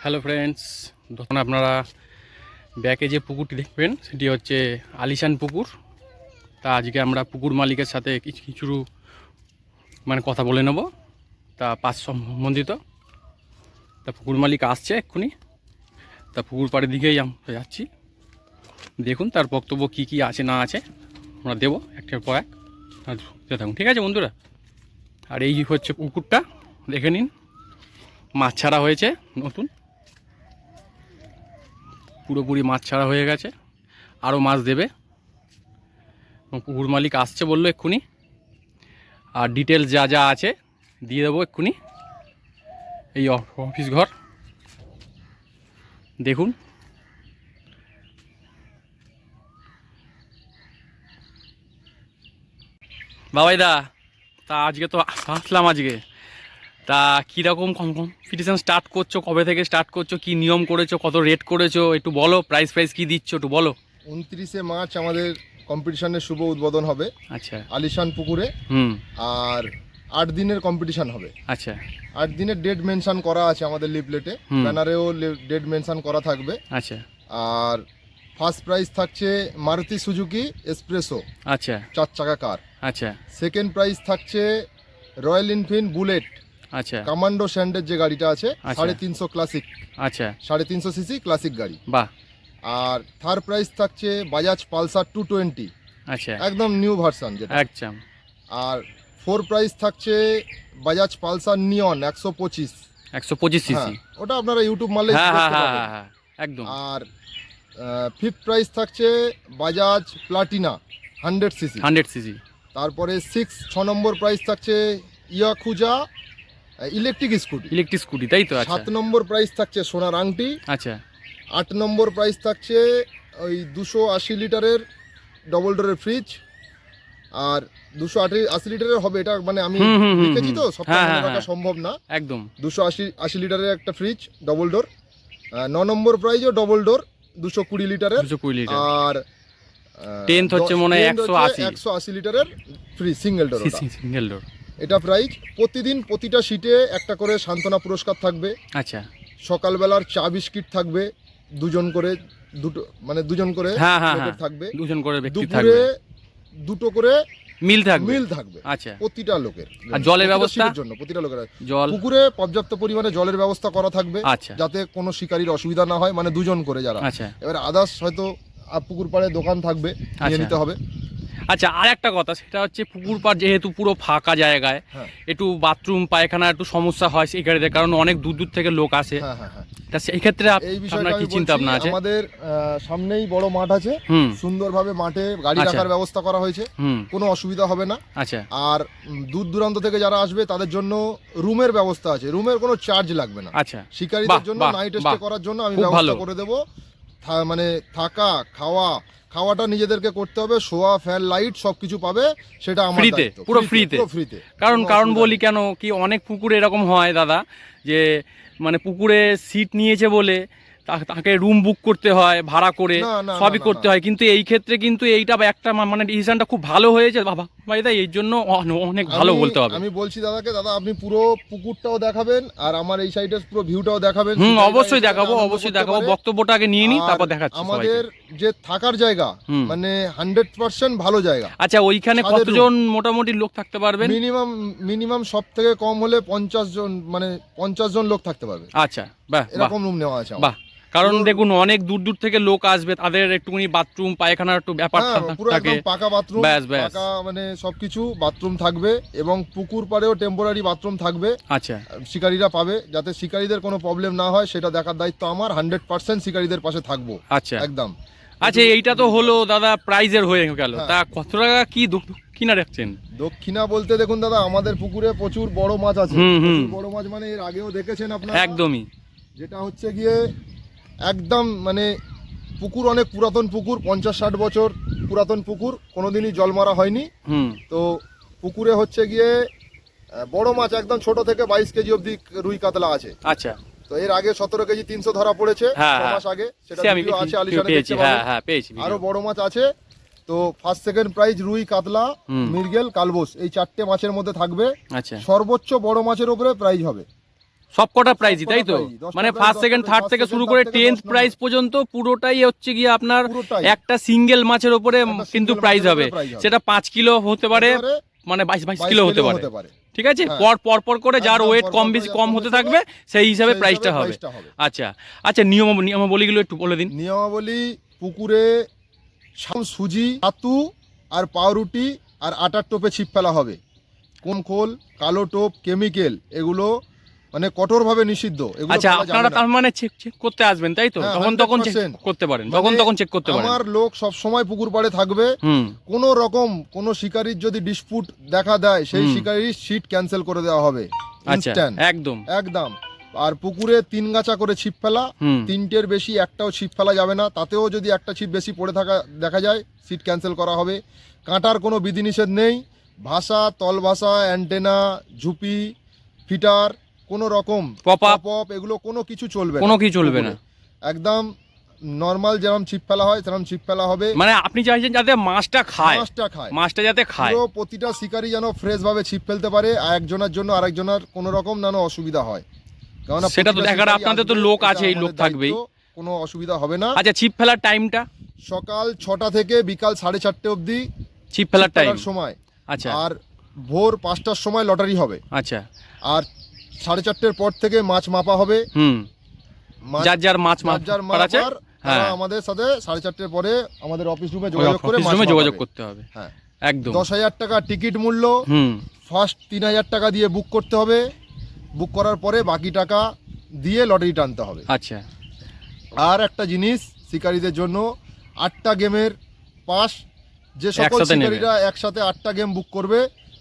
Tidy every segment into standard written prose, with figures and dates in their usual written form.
Hello friends, তখন আপনারা ব্যাকে যে পুকুরটি দেখবেন সেটি হচ্ছে আলিশান পুকুর। তা আজকে আমরা পুকুর মালিকের সাথে কিছু কথা বলে নেব, তা পাঁচ সম্বন্ধিত। তা পুকুর মালিক আসছে এক্ষুনি, তা পুকুর পাড়ের দিকেই আমরা যাচ্ছি। দেখুন তার বক্তব্য কি আছে না আছে আমরা দেবো একটার পর এক। থাকুন, ঠিক আছে বন্ধুরা। আর এই হচ্ছে পুকুরটা, দেখে নিন, মাছ ছাড়া হয়েছে নতুন, পুরোপুরি মাছ ছাড়া হয়ে গেছে, আরও মাছ দেবে। পুকুর মালিক আসছে বললো এক্ষুনি, আর ডিটেলস যা যা আছে দিয়ে দেবো এক্ষুনি। এই অফিস ঘর দেখুন, বাবাইদা। তা আজকে তো আসলাম আজকে, তা কীরকম কম্পিটিশান স্টার্ট করছো, কবে থেকে স্টার্ট করছো, কি নিয়ম করেছো, কত রেট করেছো একটু বলো, প্রাইস কী দিচ্ছ একটু বলো। 29শে মার্চ আমাদের কম্পিটিশনের শুভ উদ্বোধন হবে। আচ্ছা, আলিশান পুকুরে। আর 8 দিনের কম্পিটিশন হবে। আচ্ছা, 8 দিনের ডেট মেনশন করা আছে আমাদের লিফলেটে, ব্যানারেও ডেট মেনশন করা থাকবে। আচ্ছা। আর ফার্স্ট প্রাইজ থাকছে মারুতি সুজুকি এসপ্রেসো, আচ্ছা 4 চাকা কার। আচ্ছা। সেকেন্ড প্রাইজ থাকছে রয়্যাল এনফিল্ড বুলেট, আচ্ছা। কমান্ডো স্যান্ডের যে গাড়িটা আছে, 350 ক্লাসিক। আচ্ছা, 350 সিসি ক্লাসিক গাড়ি। বাহ। আর থার্ড প্রাইজ থাকছে বাজাজ পালসার 220, আচ্ছা, একদম নিউ ভার্সন যেটা। একদম। আর 4 প্রাইজ থাকছে বাজাজ পালসার নিয়ন 125 সিসি। ওটা আপনারা ইউটিউব মারলে দেখতে পাবেন। একদম। আর ফিফথ প্রাইজ থাকছে বাজাজ প্লাটিনা 100 সিসি। তারপরে 6 নম্বর প্রাইজ থাকছে ইয়াকুজা ইলেকট্রিক স্কুটি, তাই তো। আচ্ছা। 7 নম্বর প্রাইজ থাকছে সোনার আংটি। আচ্ছা। 8 নম্বর প্রাইজ থাকছে ওই 280 লিটারের ডবল ডোরের ফ্রিজ। আর 280 লিটারের হবে এটা, মানে আমি লিখেছি তো সবটা মনে রাখা সম্ভব না। একদম 280 লিটারের একটা ফ্রিজ ডবল ডোর। 9 নম্বর প্রাইজও ডবল ডোর 220 লিটারের। আর 10th হচ্ছে মনে হয় 180 লিটারের ফ্রিজ সিঙ্গেল ডোর। এটা প্রাইজ। প্রতিদিন প্রতিটা সিটে একটা করে সান্ত্বনা পুরস্কার থাকবে। আচ্ছা। সকালবেলার চা বিস্কিট থাকবে, দুজন করে থাকবে, দুপুরে 2টো করে মিল থাকবে। আচ্ছা। প্রতিটা লোকের। আর জলের ব্যবস্থা জন্য প্রতিটা লোকের জল পুকুরে পর্যাপ্ত পরিমাণে জলের ব্যবস্থা করা থাকবে। আচ্ছা। যাতে কোনো শিকারীর অসুবিধা না হয়, মানে দুজন করে যারা। আচ্ছা। এবার আদার্স হয়তো পুকুর পাড়ে দোকান থাকবে, নিয়ে নিতে হবে। আচ্ছা, আর একটা কথা, সেটা হচ্ছে পুকুর পাড় যেহেতু পুরো ফাঁকা জায়গায়, একটু বাথরুম পায়খানা একটু সমস্যা হয় সেই গাড়িতে, কারণ অনেক দূর থেকে লোক আসে। তা সেই ক্ষেত্রে এই বিষয়টা কি চিন্তা ভাবনা আছে? আমাদের সামনেই বড় মাঠ আছে, সুন্দরভাবে মাঠে গাড়ি রাখার ব্যবস্থা করা হয়েছে, কোনো অসুবিধা হবে না। আচ্ছা। আর দূর দূরান্ত থেকে যারা আসবে তাদের জন্য রুমের ব্যবস্থা আছে, রুমের কোনো চার্জ লাগবে না। আচ্ছা। শিকারীদের জন্য নাইট স্টে করার জন্য আমি ব্যবস্থা করে দেবো। মানে থাকা খাওয়াটা নিজেদেরকে করতে হবে, শোয়া ফ্যান লাইট সবকিছু পাবে, সেটা আমার দায়িত্ব, পুরো ফ্রিতে। কারণ বলি কেন কি, অনেক পুকুরে এরকম হয় দাদা, যে পুকুরে সিট নিয়েছে বলে তাকে রুম বুক করতে হয়, ভাড়া করে সবই করতে হয়, কিন্তু এই ক্ষেত্রে কিন্তু এইটা একটা ডিসিশনটা খুব ভালো হয়েছে বাবা ভাইদা, এই জন্য অনেক ভালো বলতে হবে। আমি বলছি দাদাকে, দাদা আপনি পুরো পুকুরটাও দেখাবেন আর আমার এই সাইডের পুরো ভিউটাও দেখাবেন। অবশ্যই দেখাবো বক্তব্যটা আগে নিয়ে নিই, তারপর দেখাচ্ছি। আমাদের যে থাকার জায়গা 100% ভালো জায়গা। আচ্ছা, ওইখানে কতজন মোটামুটি লোক থাকতে পারবেন? মিনিমাম সব থেকে কম হলে 50 জন, 50 জন লোক থাকতে পারবে। আচ্ছা, বাহ, এরকম রুম নেওয়া আছে। বাহ। কারণ দেখুন অনেক দূর থেকে লোক আসবে, তাদের একটুখানি বাথরুম পায়খানার একটু ব্যাপার থাকে, পাকা বাথরুম, পাকা সবকিছু বাথরুম থাকবে, এবং পুকুর পাড়েও টেম্পোরারি বাথরুম থাকবে। আচ্ছা। শিকারীরা পাবে, যাতে শিকারীদের কোনো প্রবলেম না হয় সেটা দেখার দায়িত্ব আমার। 100% শিকারীদের পাশে থাকবো। আচ্ছা, একদম। আচ্ছা, এইটা তো হলো দাদা প্রাইজের হয়ে গেল। তা কত টাকা কি দক্ষিণা রাখছেন? দক্ষিণা বলতে দেখুন দাদা, আমাদের পুকুরে প্রচুর বড় মাছ আছে। বড় মাছ এর আগেও দেখেছেন আপনারা। একদমই। যেটা হচ্ছে গিয়ে একদম পুকুর অনেক পুরাতন পুকুর, 50-60 বছর পুরাতন পুকুর, কোনোদিনই জল মারা হয়নি। তো পুকুরে হচ্ছে গিয়ে বড় মাছ একদম ছোট থেকে 22 কেজি অবধি রুই কাতলা আছে। আচ্ছা। তো এর আগে 17 কেজি 300 ধরা পড়েছে 6 মাস আগে, সেটা ভিডিও আছে আলিশানে দেখতে পাবেন। আরো বড় মাছ আছে। তো ফার্স্ট সেকেন্ড প্রাইজ রুই কাতলা মৃগেল কালবোস, এই 4টে মাছের মধ্যে থাকবে। আচ্ছা। সর্বোচ্চ বড় মাছের উপরে প্রাইজ হবে। সব কটা প্রাইজই তাই তো, প্রাইজই, 10টা মানে প্রাইজ, ফার্স্ট 10টা সেকেন্ড প্রাইজ, থার্ড first, থেকে second, শুরু third করে থেকে 10th 10 প্রাইজ number। পর্যন্ত পুরোটাই হচ্ছে গিয়ে আপনার পুরোটাই। একটা সিঙ্গেল মাছের উপরে একটা কিন্তু single প্রাইজ মাছের হবে, উপরে prize হবে। সেটা 5 কিলো হতে পারে, হতে পারে, মানে 22 22 কিলো হতে কিলোও পারে। ঠিক আছে, হ্যাঁ। পর করে যার একদম ওয়েট পর কম পর বেশি করে কম যার হতে কম থাকবে সেই হিসাবে সেই প্রাইসটা হিসাবে হবে। price টা হবে। আচ্ছা আচ্ছা, নিয়মাবলীগুলো একটু বলে দিন। নিয়মাবলী, পুকুরে সুজি, ছাতু আর পাউরুটি আর আটার টোপে ছিপ ফেলা হবে। কোন খোল, কালো টোপ, কেমিক্যাল এগুলো মানে কঠোরভাবে নিষিদ্ধ, এগুলো আচ্ছা, ফেলা যাবে আপনারা না। তার মানে চেক করতে আসবেন তাই তো, হ্যাঁ, তখন চেক 100%। করতে পারেন, মানে তখন চেক করতে পারেন। আমার লোক সব সময় পুকুর পাড়ে থাকবে। হুম। কোনো রকম কোনো শিকারীর যদি ডিসপুট দেখা দেয়, সেই শিকারীর সিট ক্যান্সেল করে দেওয়া হবে আচ্ছা, ইনস্ট্যান্ট, একদম। একদম। আর পুকুরে 3 গাছা করে ছিপ ফেলা, 3টের বেশি একটাও ছিপ ফেলা যাবে না। তাতেও যদি একটা ছিপ বেশি পড়ে থাকা দেখা যায়, সিট ক্যান্সেল করা হবে। কাঁটার কোনো বিধিনিষেধ নেই। ভাষা, তল ভাষা, অ্যান্টেনা, ঝুপি, ফিটার, কোনো রকম পপ আপ এগুলো কোনো কিছু চলবে না, কোনো কিছু চলবে না। পুকুরে। একদম নর্মাল যেরকম ছিপ ফেলা হয় সেরকম ছিপ ফেলা হবে। মানে আপনি চাইছেন যাতে মাছটা খায়, মাছটা যাতে খায়। পুরো প্রতিটা শিকারী যেন ফ্রেশ ভাবে ছিপ ফেলতে পারে, আর একজনের জন্য আরেকজনের কোনো রকম যেন অসুবিধা হয়। কারণ সেটা তো দেখার আপনাদের তো লোক আছে, এই লোক থাকবেই, কোনো অসুবিধা হবে না। আচ্ছা, ছিপ ফেলার টাইমটা সকাল 6টা থেকে বিকাল 4:30 অবধি ছিপ ফেলার টাইম সময়। আচ্ছা। আর ভোর 5টার সময় লটারি হবে। আচ্ছা। আর 4:30 পর থেকে মাছ মাপা হবে। যার মাছ আছে তারা আমাদের সাথে 4:30 পরে আমাদের অফিস রুমে যোগাযোগ করতে হবে। হ্যাঁ, একদম। 10,000 টাকা টিকিট মূল্য। ফার্স্ট 3,000 টাকা দিয়ে বুক করতে হবে। বুক করার পরে বাকি টাকা দিয়ে লটারি টানতে হবে। আচ্ছা। আর একটা জিনিস, শিকারীদের জন্য 8টা গেমের পাস, যে সকল শিকারীরা একসাথে 8টা গেম বুক করবে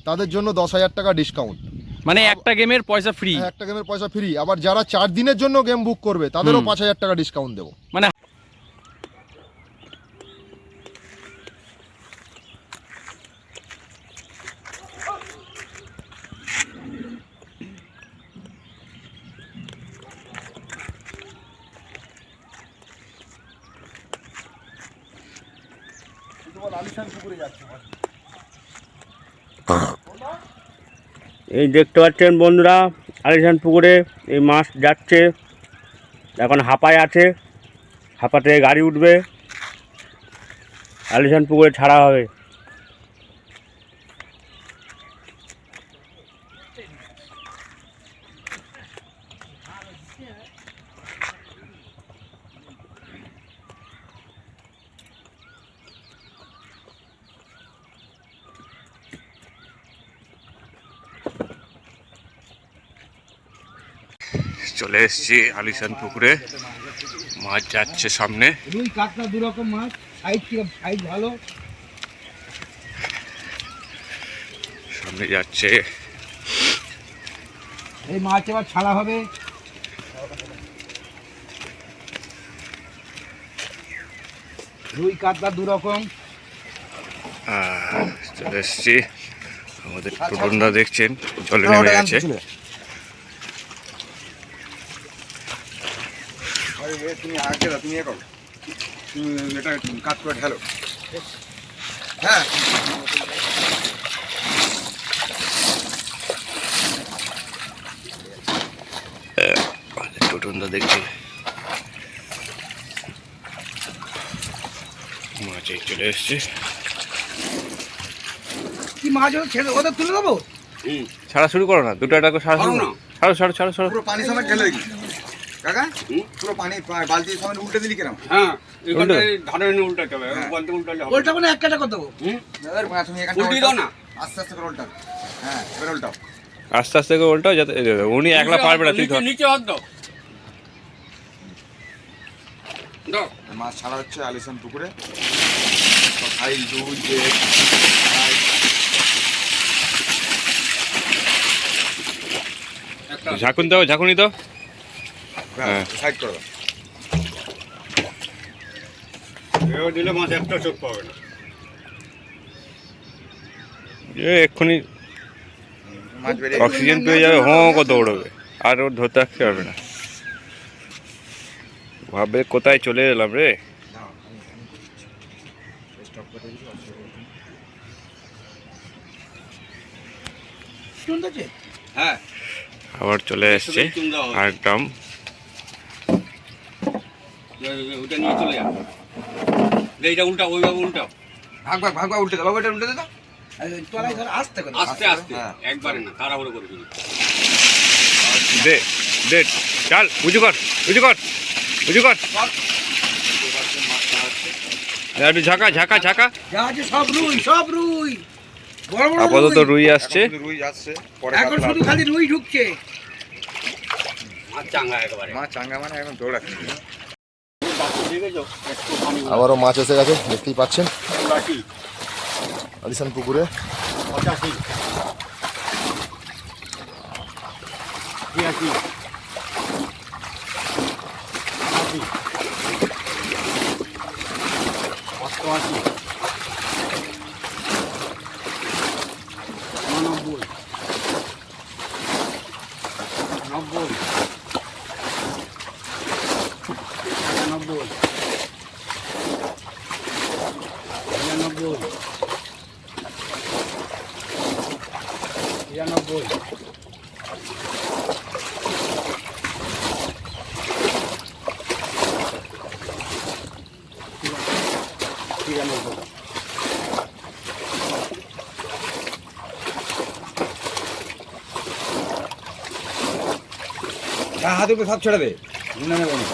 তাদের জন্য 10,000 টাকা ডিসকাউন্ট। মানে একটা গেমের পয়সা ফ্রি। একটা গেমের পয়সা ফ্রি। আবার যারা 4 দিনের জন্য গেম বুক করবে তাদেরও 5,000 টাকা ডিসকাউন্ট দেবো। মানে এই দেখতে পাচ্ছেন বন্ধুরা, আলিশান পুকুরে এই মাছ যাচ্ছে। এখন হাঁপায় আছে, হাঁপা থেকে গাড়ি উঠবে, আলিশান পুকুরে ছাড়া হবে। চলে এসেছি আলিশান পুকুরে, মাছ যাচ্ছে সামনে। রুই কাতলা দু রকম মাছ, সাইজ ভালো। সামনে যাচ্ছে, এই মাছ এবার ছাড়া হবে। রুই কাতলা দু রকম। চলে এসেছি। আমাদের টুটুনরা দেখছেন জলে নেমে গেছে। তুমি আগে দাও, তুমি করো, তুমি এটা কাজ করে ঢালো। হ্যাঁ, টুটুনরা দেখছে মাছ এই চলে এসছে। কি মাছ ছেড়ে ওদের তুলে দেবো? ছাড়া শুরু করো না, দুটো একটা করে ছাড়া শুরু করো। ছাড়ো। পুরো পানি সমেত ঢেলে দেখি কাকা, পুরো পানি বালতি সমেত উল্টে দিলি কেন? হ্যাঁ, ওইটা মানে এক কাটা করে দেবো। তুমি এখানটা আস্তে আস্তে করে উল্টাও। হ্যাঁ, এবার উল্টাও। আস্তে আস্তে করে উল্টাও, যাতে উনি একলা পারবে না, তুই ধর। মাছ ছাড়া হচ্ছে আলিশান পুকুরে। ঝাঁকুনি তো। সাইড করে দাও। দিলে মাছ একটা চোখ পাবে না। এক্ষুনি মাছ বেরিয়ে অক্সিজেন পেয়ে যাবে, কত দৌড়বে, আর ওর ধরতে রাখতে পারবে না। ভাববে কোথায় চলে এলাম রে। শুনতেছে? হ্যাঁ, আবার চলে এসছে আর ড্রাম। ওটা নিয়ে চলে যা, এইটা উল্টা, ওইভাবে উল্টাও, ভাগ ভাগ ভাগ ভাগ উল্টে দাও বাবা, এটা উল্টে দে তো। তলায় ধর আসতে করে আস্তে আস্তে, একবারে না, তাড়াহুড়ো করে দিবি। দে দে, চাল উঁচু কর, উঁচু কর, উঁচু কর, একটু ঝাঁকা ঝাঁকা ঝাঁকা। যা আছে সব রুই, সব রুই, বড় বড় আপাতত রুই। রুই আসছে। এখন শুধু রুই যাচ্ছে, পরে এখন কাতলা শুধু আসবে। খালি রুই ঢুকছে। মাছ চাঙ্গা একেবারে। মাছ চাঙ্গা মানে এখন দৌড়াচ্ছে। আবারও মাছ এসে গেছে, দেখতেই পাচ্ছেন আলিশান পুকুরে। হাত উপরে সব ছেড়ে দে, মনে নেবো না।